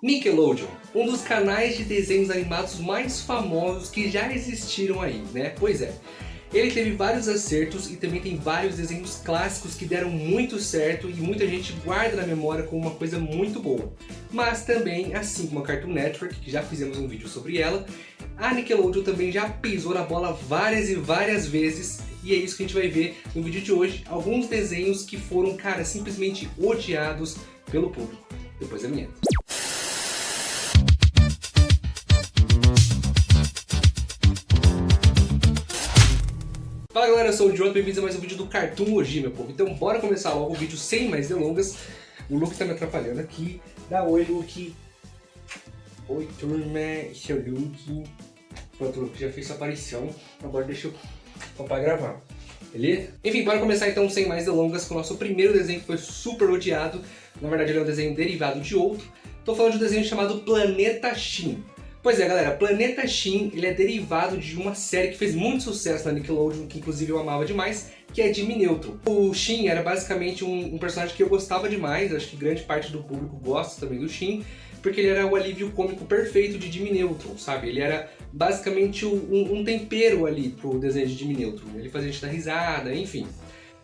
Nickelodeon, um dos canais de desenhos animados mais famosos que já existiram aí, né? Pois é. Ele teve vários acertos e também tem vários desenhos clássicos que deram muito certo e muita gente guarda na memória como uma coisa muito boa. Mas também, assim como a Cartoon Network, que já fizemos um vídeo sobre ela, a Nickelodeon também já pisou na bola várias e várias vezes. E é isso que a gente vai ver no vídeo de hoje, alguns desenhos que foram, cara, simplesmente odiados pelo público. Depois da vinheta. Fala galera, eu sou o John, bem-vindos a mais um vídeo do Cartoonlogia, meu povo. Então bora começar logo o vídeo sem mais delongas. O Luke tá me atrapalhando aqui. Dá oi, Luke. Oi, turma, esse é o Luke. Pronto, o Luke já fez sua aparição. Agora deixa o papai gravar, beleza? Enfim, bora começar então sem mais delongas com o nosso primeiro desenho que foi super odiado. Na verdade ele é um desenho derivado de outro. Tô falando de um desenho chamado Planeta Shin. Pois é, galera, Planeta Shin ele é derivado de uma série que fez muito sucesso na Nickelodeon, que inclusive eu amava demais, que é Jimmy Neutron. O Shin era basicamente um personagem que eu gostava demais, acho que grande parte do público gosta também do Shin, porque ele era o alívio cômico perfeito de Jimmy Neutron, sabe? Ele era basicamente um tempero ali pro desenho de Jimmy Neutron, ele fazia a gente dar risada, enfim.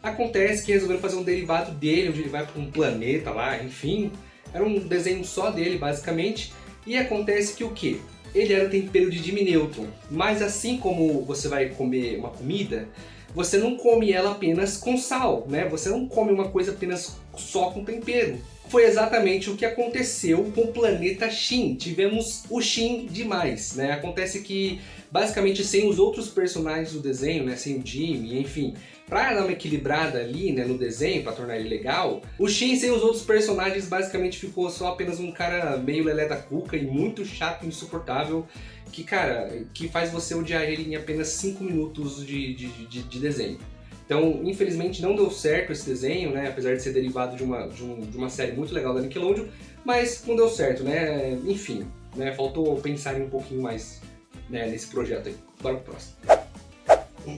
Acontece que resolveram fazer um derivado dele, onde ele vai para um planeta lá, enfim. Era um desenho só dele, basicamente. E acontece que o quê? Ele era o tempero de Jimmy Neutron, mas assim como você vai comer uma comida, você não come ela apenas com sal, né? Você não come uma coisa apenas só com tempero. Foi exatamente o que aconteceu com o Planeta Shin. Tivemos o Shin demais, né? Acontece que, basicamente, sem os outros personagens do desenho, né? Sem o Jimmy, enfim, pra dar uma equilibrada ali, né, no desenho, pra tornar ele legal, o Shin sem os outros personagens basicamente ficou só apenas um cara meio lelé da cuca e muito chato e insuportável, que, cara, que faz você odiar ele em apenas 5 minutos de desenho. Então, infelizmente não deu certo esse desenho, né, apesar de ser derivado de uma série muito legal da Nickelodeon, mas não deu certo, né, enfim, né, faltou pensar um pouquinho mais, né, nesse projeto aí. Bora pro próximo.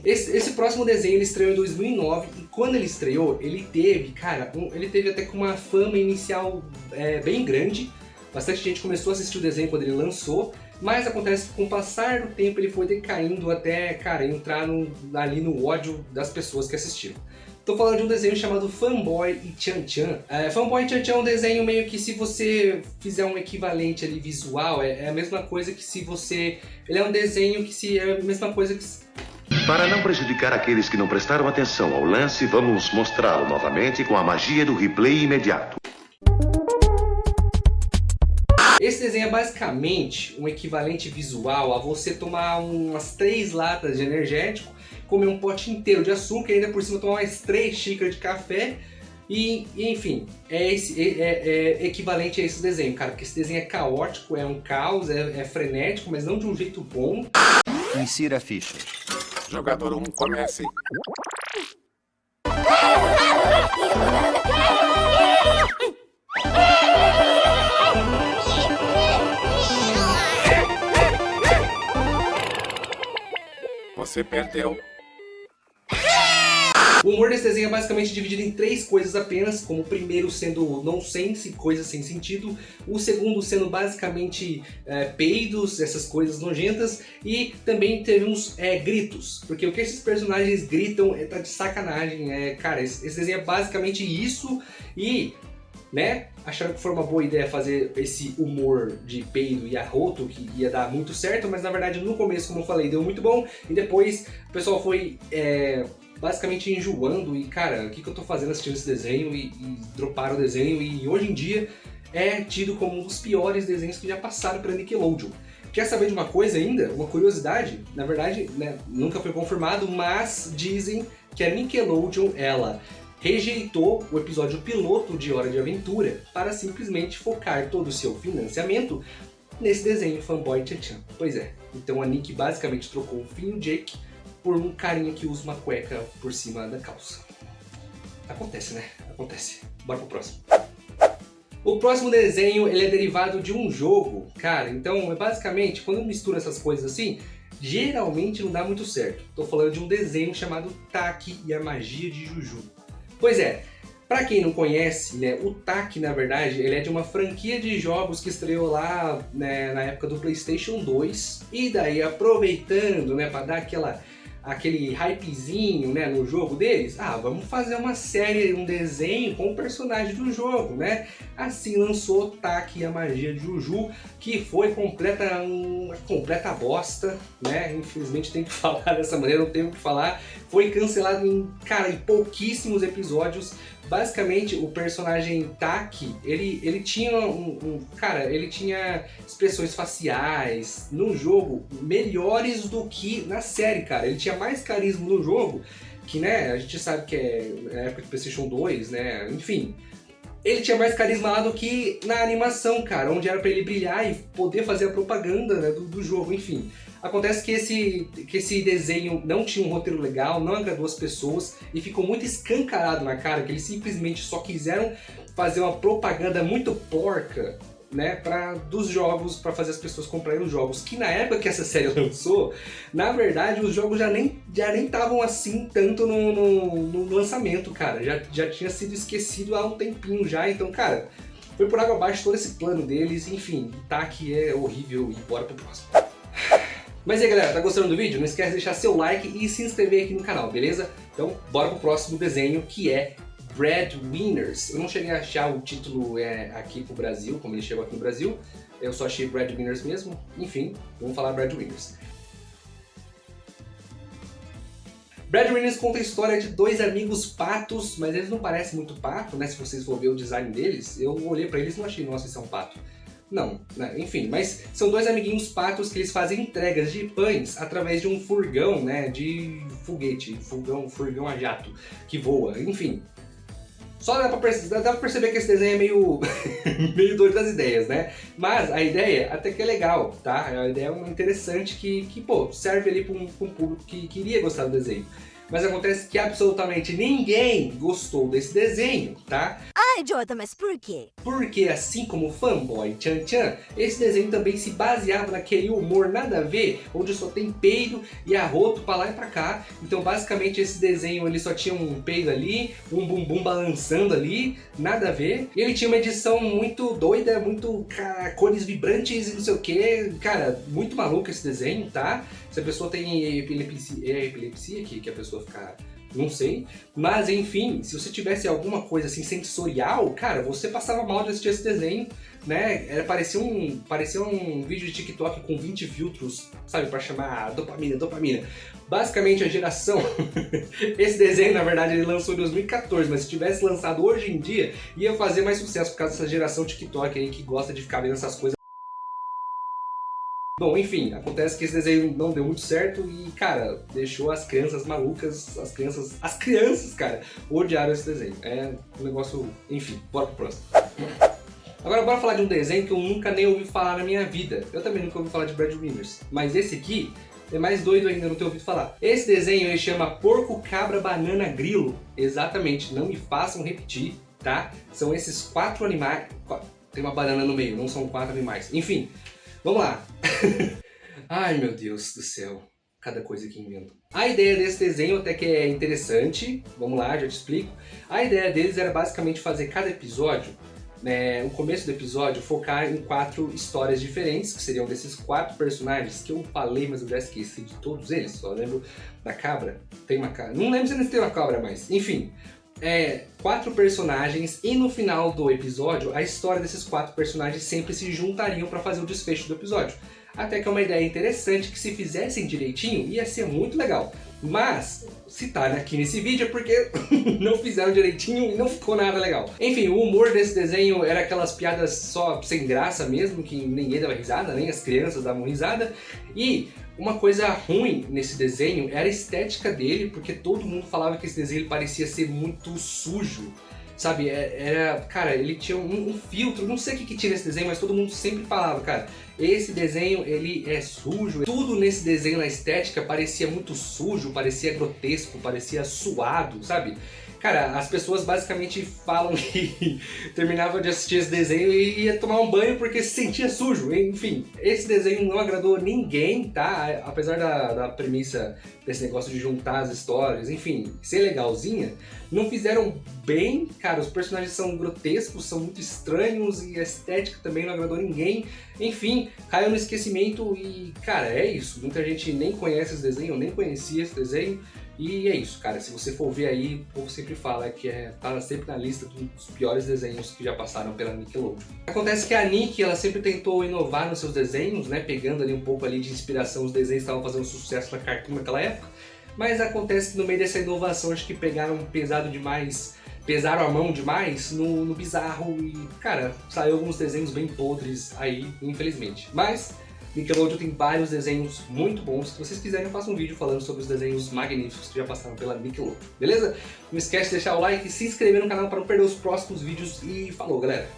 Esse próximo desenho ele estreou em 2009 e quando ele estreou, ele teve, cara, ele teve até com uma fama inicial bem grande. Bastante gente começou a assistir o desenho quando ele lançou, mas acontece que com o passar do tempo ele foi decaindo até, cara, entrar ali no ódio das pessoas que assistiram. Tô falando de um desenho chamado Fanboy e Chan Chan. Fanboy e Chan Chan é um desenho meio que, se você fizer um equivalente ali visual, é a mesma coisa que se você... Ele é um desenho que é a mesma coisa que... Para não prejudicar aqueles que não prestaram atenção ao lance, vamos mostrá-lo novamente com a magia do replay imediato. Esse desenho é basicamente um equivalente visual a você tomar umas 3 latas de energético, comer um pote inteiro de açúcar e ainda por cima tomar mais 3 xícaras de café e enfim, é equivalente a esse desenho, cara, porque esse desenho é caótico, é um caos, é frenético, mas não de um jeito bom. Insira a ficha. Jogador 1, comece. Você perdeu. O humor desse desenho é basicamente dividido em 3 coisas apenas, como o primeiro sendo nonsense, coisas sem sentido, o segundo sendo basicamente peidos, essas coisas nojentas, e também temos gritos, porque o que esses personagens gritam tá de sacanagem, cara, esse desenho é basicamente isso, e... né? Acharam que foi uma boa ideia fazer esse humor de peido e arroto, que ia dar muito certo, mas na verdade no começo, como eu falei, deu muito bom, e depois o pessoal foi basicamente enjoando, e cara, o que eu tô fazendo assistindo esse desenho, e droparam o desenho, e hoje em dia é tido como um dos piores desenhos que já passaram pela Nickelodeon. Quer saber de uma coisa ainda? Uma curiosidade? Na verdade, né, nunca foi confirmado, mas dizem que a Nickelodeon, ela rejeitou o episódio piloto de Hora de Aventura para simplesmente focar todo o seu financiamento nesse desenho Fanboy Chan Chan. Pois é, então a Nick basicamente trocou o Finn e o Jake por um carinha que usa uma cueca por cima da calça. Acontece, né? Acontece. Bora pro próximo. O próximo desenho ele é derivado de um jogo, cara, então basicamente quando mistura essas coisas assim, geralmente não dá muito certo. Tô falando de um desenho chamado Taki e a Magia de Juju. Pois é, Pra quem não conhece, né, o Tak, na verdade, ele é de uma franquia de jogos que estreou lá, né, na época do PlayStation 2. E daí, aproveitando, né, pra dar aquele hypezinho, né, no jogo deles, vamos fazer uma série, um desenho com o personagem do jogo, né? Assim lançou Tak e a Magia de Juju, que foi uma completa bosta, né? Infelizmente tem que falar dessa maneira, não tenho o que falar. Foi cancelado em pouquíssimos episódios. Basicamente, o personagem Tak, ele tinha ele tinha expressões faciais no jogo melhores do que na série, cara. Ele tinha mais carisma no jogo, que, né, a gente sabe que é na época do PlayStation 2, né, enfim. Ele tinha mais carisma lá do que na animação, cara, onde era pra ele brilhar e poder fazer a propaganda, né, do jogo, enfim. Acontece que esse desenho não tinha um roteiro legal, não agradou as pessoas e ficou muito escancarado na cara que eles simplesmente só quiseram fazer uma propaganda muito porca, né, dos jogos, para fazer as pessoas comprarem os jogos, que na época que essa série lançou, na verdade os jogos já nem estavam assim tanto no lançamento, cara, já tinha sido esquecido há um tempinho já, então, cara, foi por água abaixo todo esse plano deles, enfim, tá, que é horrível e bora pro próximo. Mas e aí, galera, tá gostando do vídeo? Não esquece de deixar seu like e se inscrever aqui no canal, beleza? Então, bora pro próximo desenho, que é Breadwinners. Eu não cheguei a achar o título aqui pro Brasil, como ele chegou aqui no Brasil. Eu só achei Breadwinners mesmo. Enfim, vamos falar Breadwinners. Breadwinners conta a história de dois amigos patos, mas eles não parecem muito pato, né? Se vocês for ver o design deles, eu olhei pra eles e não achei, nossa, isso é um pato. Não, né? Enfim, mas são dois amiguinhos patos que eles fazem entregas de pães através de um furgão, né, de foguete, furgão a jato, que voa, enfim. Só dá pra perceber que esse desenho é meio, meio doido das ideias, né? Mas a ideia até que é legal, tá? A ideia é uma interessante que pô, serve ali pra um público que queria gostar do desenho. Mas acontece que absolutamente ninguém gostou desse desenho, tá? Ah, idiota, mas por quê? Porque, assim como o Fanboy Chan Chan, esse desenho também se baseava naquele humor nada a ver, onde só tem peido e arroto pra lá e pra cá. Então, basicamente, esse desenho ele só tinha um peido ali, um bumbum balançando ali, nada a ver. E ele tinha uma edição muito doida, muito cores vibrantes e não sei o que. Cara, muito maluco esse desenho, tá? Se a pessoa tem epilepsia que a pessoa fica... Não sei, mas enfim, se você tivesse alguma coisa assim sensorial, cara, você passava mal de assistir esse desenho, né? Parecia um vídeo de TikTok com 20 filtros, sabe, pra chamar dopamina. Basicamente a geração, esse desenho na verdade ele lançou em 2014, mas se tivesse lançado hoje em dia, ia fazer mais sucesso por causa dessa geração TikTok aí que gosta de ficar vendo essas coisas. Bom, enfim, acontece que esse desenho não deu muito certo e, cara, deixou as crianças malucas, as crianças, cara, odiaram esse desenho. É um negócio, enfim, bora pro próximo. Agora bora falar de um desenho que eu nunca nem ouvi falar na minha vida. Eu também nunca ouvi falar de Breadwinners, mas esse aqui é mais doido ainda, não ter ouvido falar. Esse desenho ele chama Porco, Cabra, Banana, Grilo. Exatamente, não me façam repetir, tá? São esses 4 animais... Tem uma banana no meio, não são 4 animais. Enfim... Vamos lá. Ai, meu Deus do céu. Cada coisa que invento. A ideia desse desenho até que é interessante. Vamos lá, já te explico. A ideia deles era basicamente fazer cada episódio, né, o começo do episódio, focar em 4 histórias diferentes, que seriam desses 4 personagens que eu falei, mas eu já esqueci de todos eles. Só lembro da cabra. Tem uma cabra. Não lembro se ainda tem uma cabra mais. Enfim. 4 personagens e no final do episódio a história desses 4 personagens sempre se juntariam para fazer o desfecho do episódio. Até que é uma ideia interessante que se fizessem direitinho ia ser muito legal. Mas, se tá aqui nesse vídeo é porque não fizeram direitinho e não ficou nada legal. Enfim, o humor desse desenho era aquelas piadas só sem graça mesmo, que ninguém dava risada, nem as crianças davam risada. E uma coisa ruim nesse desenho era a estética dele, porque todo mundo falava que esse desenho parecia ser muito sujo. Sabe, cara, ele tinha um filtro, não sei o que tinha nesse desenho, mas todo mundo sempre falava, cara, esse desenho, ele é sujo. Tudo nesse desenho, na estética, parecia muito sujo, parecia grotesco, parecia suado, sabe? cara, as pessoas basicamente falam que terminava de assistir esse desenho e ia tomar um banho porque se sentia sujo. Enfim, esse desenho não agradou ninguém, tá? Apesar da premissa desse negócio de juntar as histórias, enfim, ser legalzinha, não fizeram bem, cara, os personagens são grotescos, são muito estranhos e a estética também não agradou ninguém. Enfim, caiu no esquecimento e, cara, é isso. Muita gente nem conhece esse desenho, eu nem conhecia esse desenho. E é isso, cara, se você for ver aí, o povo sempre fala que tá sempre na lista dos piores desenhos que já passaram pela Nickelodeon. Acontece que a Nick, ela sempre tentou inovar nos seus desenhos, né, pegando ali um pouco ali de inspiração, os desenhos estavam fazendo sucesso na Cartoon naquela época, mas acontece que no meio dessa inovação, acho que pegaram pesado demais, pesaram a mão demais no bizarro e, cara, saiu alguns desenhos bem podres aí, infelizmente. Mas Nickelodeon tem vários desenhos muito bons. Se vocês quiserem, eu faço um vídeo falando sobre os desenhos magníficos que já passaram pela Nickelodeon, beleza? Não esquece de deixar o like e se inscrever no canal para não perder os próximos vídeos e falou, galera!